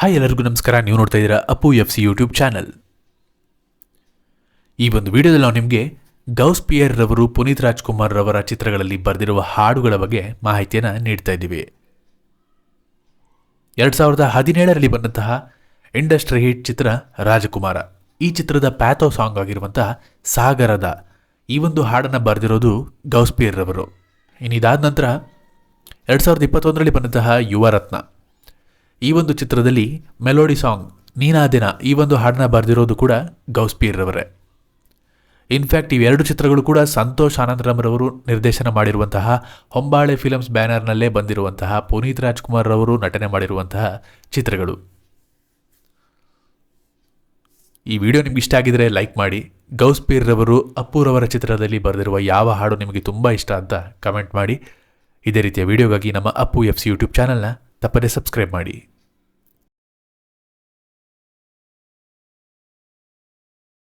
Hi ಎಲ್ಲರಿಗೂ ನಮಸ್ಕಾರ. ನೀವು ನೋಡ್ತಾ ಇದ್ದೀರಾ ಅಪ್ಪು FC ಯೂಟ್ಯೂಬ್ ಚಾನಲ್. ಈ ಒಂದು ವಿಡಿಯೋದಲ್ಲಿ ನಾವು ನಿಮಗೆ ಗೌಸ್ಪಿಯರ್ ರವರು ಪುನೀತ್ ರಾಜ್ಕುಮಾರ್ ರವರ ಚಿತ್ರಗಳಲ್ಲಿ ಬರೆದಿರುವ ಹಾಡುಗಳ ಬಗ್ಗೆ ಮಾಹಿತಿಯನ್ನು ನೀಡ್ತಾ ಇದ್ದೀವಿ. 2017ರಲ್ಲಿ ಬಂದಂತಹ ಇಂಡಸ್ಟ್ರಿ ಹಿಟ್ ಚಿತ್ರ ರಾಜಕುಮಾರ. ಈ ಚಿತ್ರದ ಪ್ಯಾಥೋ ಸಾಂಗ್ ಆಗಿರುವಂತಹ ಸಾಗರದ ಈ ಒಂದು ಹಾಡನ್ನು ಬರೆದಿರೋದು ಗೌಸ್ಪಿಯರ್ ರವರು. ಇನ್ನಿದಾದ ನಂತರ 2021ರಲ್ಲಿ ಬಂದಂತಹ ಯುವರತ್ನ ಈ ಒಂದು ಚಿತ್ರದಲ್ಲಿ ಮೆಲೋಡಿ ಸಾಂಗ್ ನೀನಾದಿನ ಈ ಒಂದು ಹಾಡನ್ನ ಬರೆದಿರೋದು ಕೂಡ ಗೌಸ್ಪಿಯರ್ ರವರೇ. ಇನ್ಫ್ಯಾಕ್ಟ್ ಇವೆರಡು ಚಿತ್ರಗಳು ಕೂಡ ಸಂತೋಷ್ ಆನಂದರಾಮ್ರವರು ನಿರ್ದೇಶನ ಮಾಡಿರುವಂತಹ ಹೊಂಬಾಳೆ ಫಿಲಮ್ಸ್ ಬ್ಯಾನರ್ನಲ್ಲೇ ಬಂದಿರುವಂತಹ ಪುನೀತ್ ರಾಜ್ಕುಮಾರ್ ರವರು ನಟನೆ ಮಾಡಿರುವಂತಹ ಚಿತ್ರಗಳು. ಈ ವಿಡಿಯೋ ನಿಮ್ಗೆ ಇಷ್ಟ ಆಗಿದ್ರೆ ಲೈಕ್ ಮಾಡಿ. ಗೌಸ್ಪಿಯರ್ ರವರು ಅಪ್ಪುರವರ ಚಿತ್ರದಲ್ಲಿ ಬರೆದಿರುವ ಯಾವ ಹಾಡು ನಿಮಗೆ ತುಂಬ ಇಷ್ಟ ಅಂತ ಕಮೆಂಟ್ ಮಾಡಿ. ಇದೇ ರೀತಿಯ ವಿಡಿಯೋಗಾಗಿ ನಮ್ಮ ಅಪ್ಪು FC ಯೂಟ್ಯೂಬ್ ಚಾನಲ್ನ ತಪ್ಪದೇ ಸಬ್ಸ್ಕ್ರೈಬ್ ಮಾಡಿ.